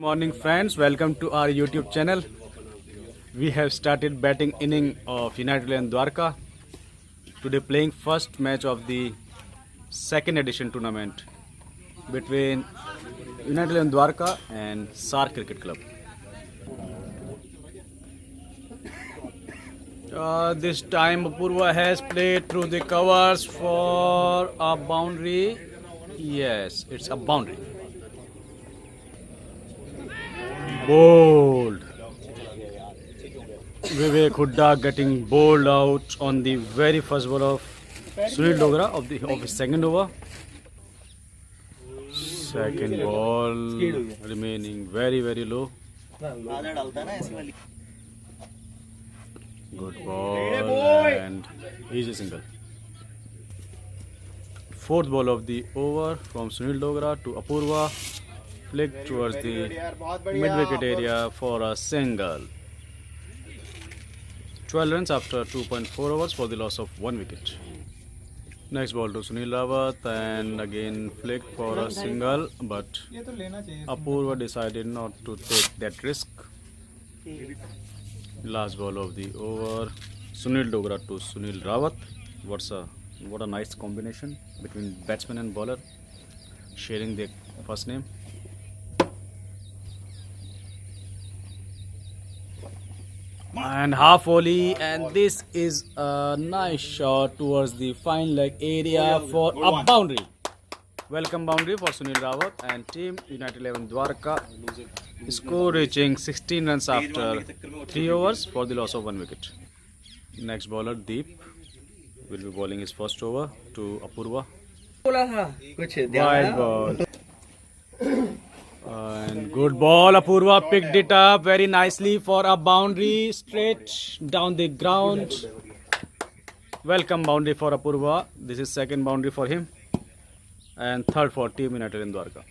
Morning friends, welcome to our YouTube channel. We have started batting inning of United and Dwarka. Today playing first match of the second edition tournament between United and Dwarka and SAR Cricket Club. This time Apurva has played through the covers for a boundary. Yes, it's a boundary. Bold. Vivek Hooda getting bowled out on the very first ball of Sunil Dogra of his second over. Second ball remaining very low. Good ball and easy single. Fourth ball of the over from Sunil Dogra to Apurva. Flick towards the mid-wicket area for a single. 12 runs after 2.4 overs for the loss of 1 wicket. Next ball to Sunil Rawat and again flick for a single, but Apurva decided not to take that risk. Last ball of the over, Sunil Dogra to Sunil Rawat. What a nice combination between batsman and bowler, sharing their first name. And half volley, and this is a nice shot towards the fine leg area for a boundary. Welcome boundary for Sunil Rawat and team United 11 Dwarka. Score reaching 16 runs after 3 overs for the loss of 1 wicket. Next bowler Deep will be bowling his first over to Apurva. Wide ball. And good ball, Apurva picked it up very nicely for a boundary straight down the ground. Welcome boundary for Apurva. This is second boundary for him and third for team United in Dwarka.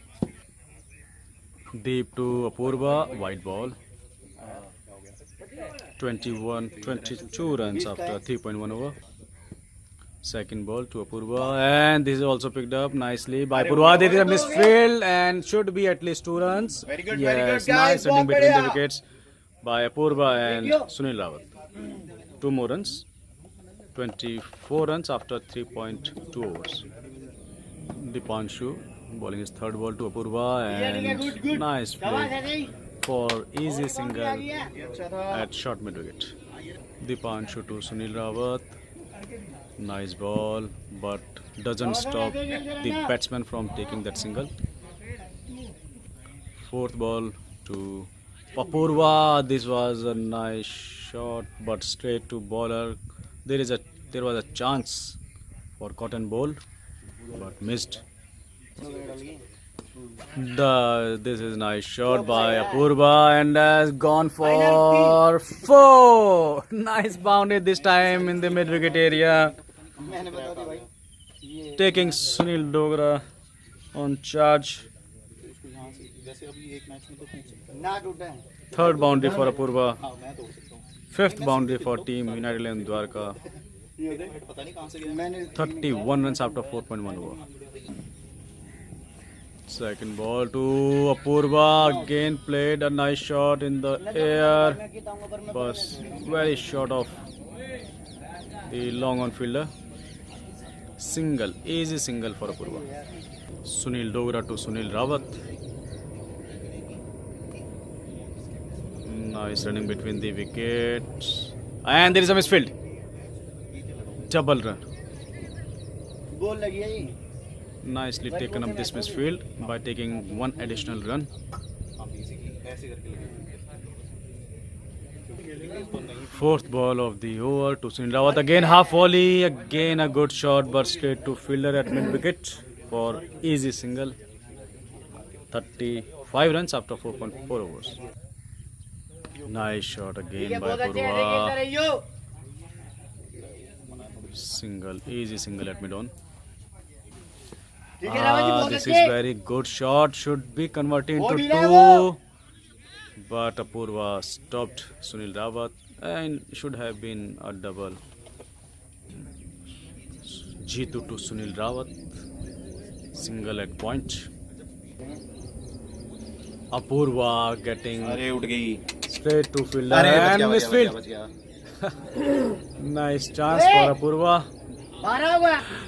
Deep to Apurva, wide ball. 22 runs after 3.1 over. Second ball to Apurva, and this is also picked up nicely by Apurva. There is a misfield and should be at least 2 runs. Yes, nice running between the wickets by Apurva and Sunil Rawat. 2 more runs. 24 runs after 3.2 overs. Dipanshu bowling his third ball to Apurva, and nice play for easy single at short mid wicket. Dipanshu to Sunil Rawat. Nice ball, but doesn't stop the batsman from taking that single. Fourth ball to Apurva. This was a nice shot, but straight to bowler. There was a chance for cotton ball, but missed. This is a nice shot by Apurva and has gone for 4. Nice boundary this time in the mid wicket area. Taking Sunil Dogra on charge. Third boundary for Apurva. Fifth boundary for team United and Dwarka. 31 runs after 4.1 over. Second ball to Apurva. Again played a nice shot in the air. Was very short of the long on fielder. Single, easy single for Apurva. Sunil Dogra to Sunil Rawat. Nice running between the wickets. And there is a misfield. Double run. Nicely taken up this misfield by taking 1 additional run. Fourth ball of the over to Sunil Rawat. Again half volley. Again a good shot, but straight to fielder at mid wicket for easy single. 35 runs after 4.4 overs. Nice shot again by Apurva. Single, easy single at mid on. This is very good shot. Should be converted into 2. But Apurva stopped Sunil Rawat and should have been a double. Jitu to Sunil Rawat. Single at point. Apurva getting अरे उठ गई. straight to fielder अरे बच and गया, बच गया, बच misfield. गया. Nice chance for Apurva.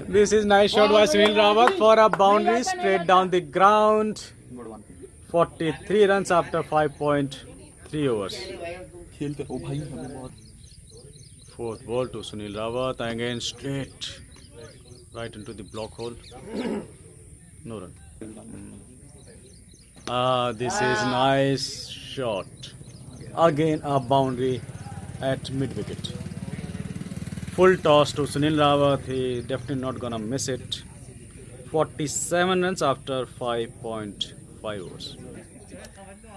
This is nice shot by Sunil Rawat for a boundary straight down the ground. Good one. 43 runs after 5.3 overs. खेलते ओ भाई हमें बहुत. Fourth ball to Sunil Rawat again straight right into the block hole. No run. This is nice shot. Again a boundary at mid wicket. Full toss to Sunil Rawat. He definitely not gonna miss it. 47 runs after 5.5 overs.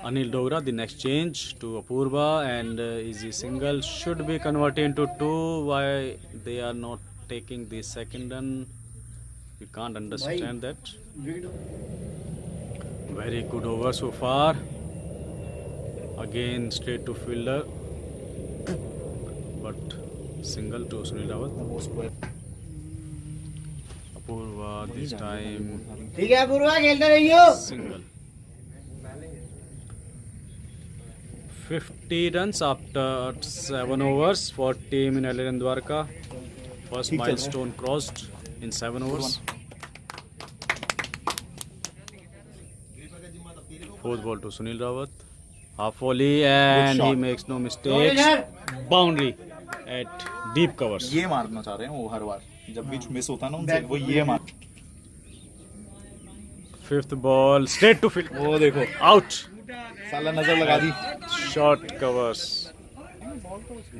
Anil Dogra, the next change to Apurva, and easy single should be converted into 2. Why they are not taking the second run? We can't understand that. Very good over so far. Again straight to fielder, but single to Sunil Rawat. Apurva this time ठीक है पूर्वा खेलते रहियो. single. 50 runs after 7 overs for team in Alliran Dwarka. First milestone crossed in 7 overs. Fourth ball to Sunil Rawat. Half volley and he makes no mistakes. Boundary at deep covers. ये मारना चाह रहे हैं वो हर बार जब भी मिस होता है ना उनसे वो ये मार. Fifth ball straight to field. वो देखो Out. साला नजर लगा दी. Short covers.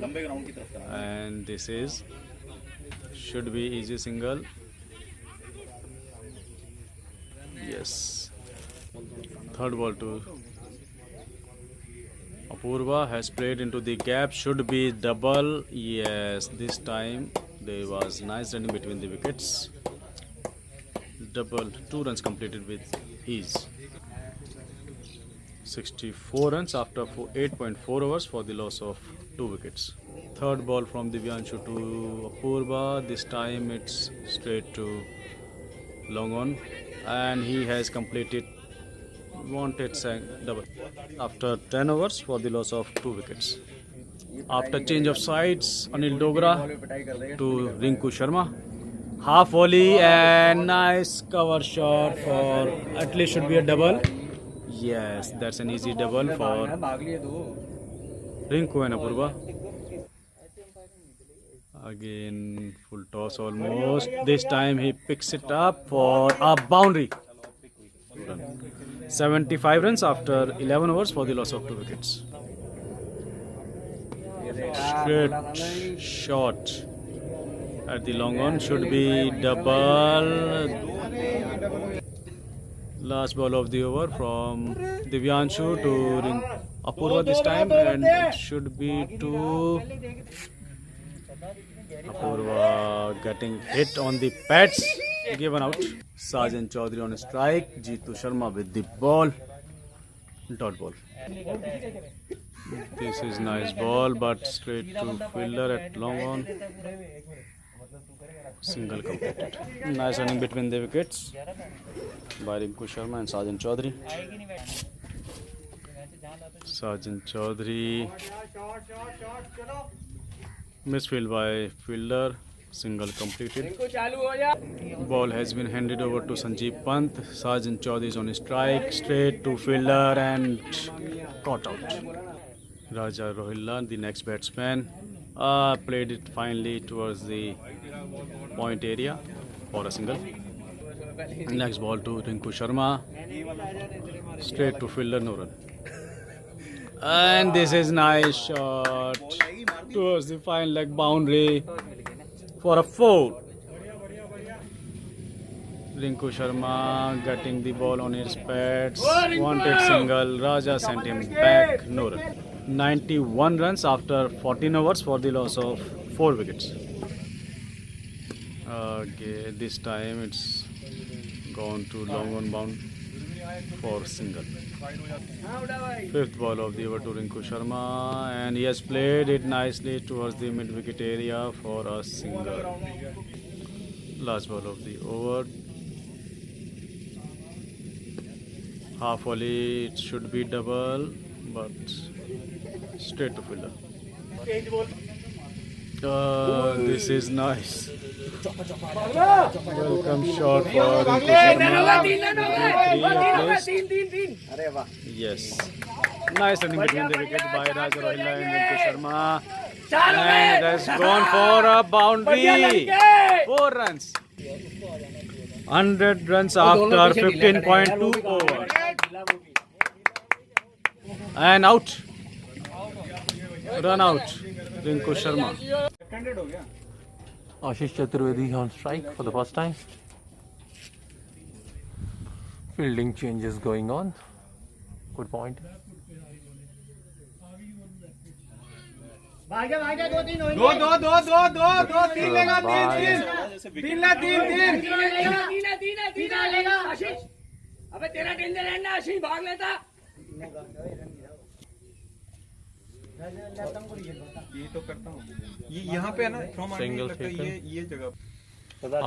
लंबे ग्राउंड की तरफ था. And this is should be easy single. Yes. Third ball to Apurva has played into the gap. Should be double. Yes, this time there was nice running between the wickets. Double, 2 runs completed with ease. 64 runs after 8.4 overs for the loss of 2 wickets. Third ball from Divyanshu to Apurva. This time it's straight to long on, and he has completed wanted double after 10 overs for the loss of 2 wickets. After change of sides, Anil Dogra to Rinku Sharma. Half volley and nice cover shot for at least should be a double. Yes, that's an easy double for Rinku and Apurva. Again, full toss almost. This time he picks it up for a boundary. 75 runs after 11 overs for the loss of 2 wickets. Straight shot at the long on should be double. Last ball of the over from Divyanshu to Apurva this time, and it should be to Apurva getting hit on the pads. Given out. Sergeant Chaudhary on strike. Jeetu Sharma with the ball. Dot ball. This is nice ball, but straight to fielder at long on. Single completed. Nice running between the wickets by Rinku Sharma and Sergeant Chaudhary. Sergeant Chaudhary. Misfield by fielder. Single completed. Ball has been handed over to Sanjeev Pant. Sergeant Chaudhary is on strike. Straight to fielder and caught out. Raja Rohilla, the next batsman, played it finely towards the point area for a single. Next ball to Rinku Sharma. Straight to fielder, no run. And this is nice shot towards the fine leg boundary for a 4. Rinku Sharma getting the ball on his pads. Wanted single. Raja sent him back. No run. 91 runs after 14 overs for the loss of 4 wickets. Okay, this time it's gone to long on bound for single. Fifth ball of the over to Rinku Sharma, and he has played it nicely towards the mid wicket area for a single. Last ball of the over. Half volley, it should be double, but straight to fielder. This is nice. Welcome shot for Rinku Sharma. Yes. Nice running between the wicket by Raja Rohilla and Rinku Sharma. And has gone for a boundary. 4 runs. 100 runs after 15.2 overs. And out. Run out. Rinku Sharma. Ashish Chaturvedi on strike for the first time. Fielding changes going on. Good point. भाग जा 2-3 होंगे। 2 3 लेगा 3 लेगा। आशीष अबे तेरा tension है ना आशीष भाग लेता ये तो करता हूँ ये यहाँ पे है ना थ्रो मारने Single लगता है taken. ये जगह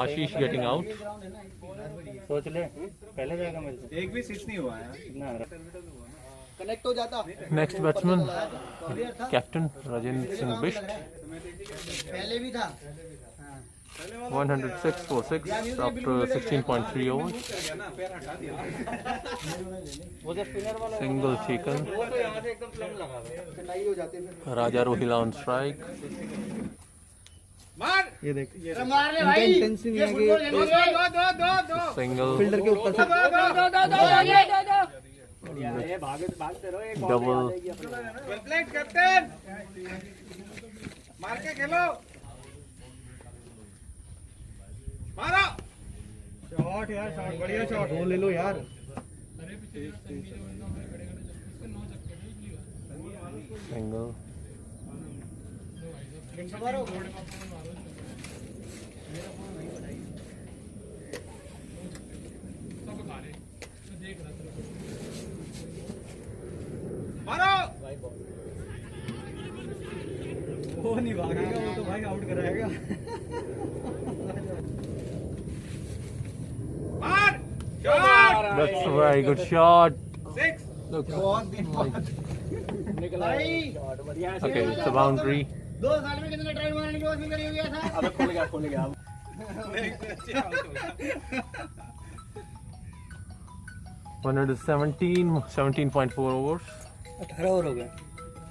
Ashish getting out. सोच ले पहले जाएगा मेरे से एक भी सिक्स नहीं हुआ है ना कनेक्ट हो जाता। Next batsman, Captain Rajendra Singh Bisht. पहले भी था। 106 for 6 after 16.3 overs. Single taken. Raja Rohilla on strike. मार मार ले भाई। ये फुटबॉल दो Single. फील्डर के ऊपर से Double. वेल प्लेड कैप्टन मार के खेलो मारो शॉट यार शॉट बढ़िया शॉट दो ले लो यार Single. मारो वो नहीं भागेगा वो तो भाई आउट कराएगा मार shot That's a very good shot. 6 Look. भाई Okay, it's a boundary. 2 साल में कितने ट्राई मारने की कोशिश करी हुई था। अबे खोल गया 17.4 overs. 18 ओवर हो गया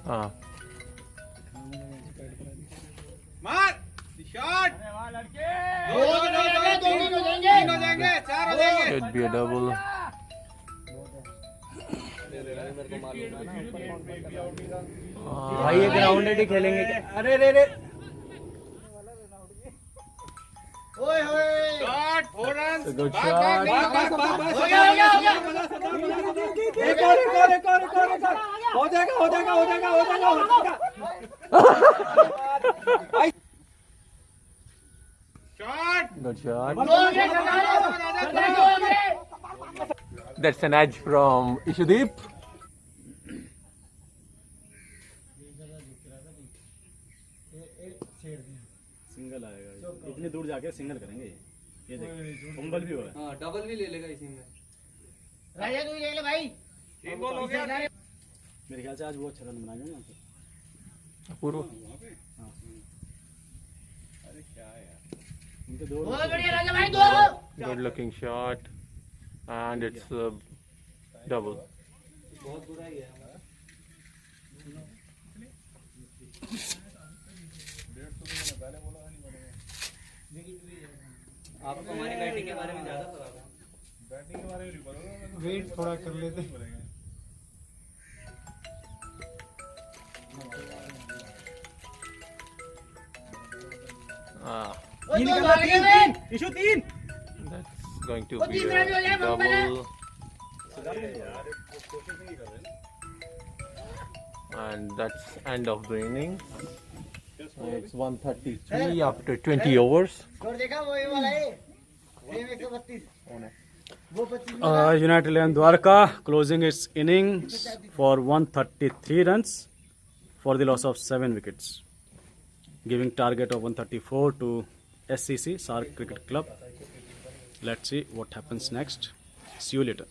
Ah, मार शॉट दो हो जाएंगे 4 हो जाएंगे। should be a double. भाई ये ग्राउंडेड ही खेलेंगे क्या अरे रे रे ओए होए। Shot 4 run It's a good shot. हो गया। एक और हो जाएगा शॉट Good shot. हो गया। That's an edge from Ishudeep. Single आएगा इतनी दूर जाके सिंगल करेंगे ये देख फंबल भी हो रहा है हां डबल भी ले लेगा इसी में राजा तू ले ले भाई। 3 बॉल हो गया मेरे ख्याल से आज वो अच्छा रन बनाएंगे यहाँ पे Purva. उनके 2 बहुत बढ़िया राजा भाई 2। Good looking shot. And it's a double. बहुत बुरा ही है आपको हमारी बैटिंग के बारे में ज्यादा पता था बैटिंग के बारे में वेट थोड़ा कर लेते Ah, issue 3। that's going to वो be तीसरा भी हो जाए, a double. And that's end of the inning. It's 133 after 20 overs. Score देखा वो ये वाला है। सेम 132। वो 25 United 11 Dwarka closing its innings for 133 runs for the loss of 7 wickets, giving target of 134 to SCC Sark Cricket Club. Let's see what happens next. See you later.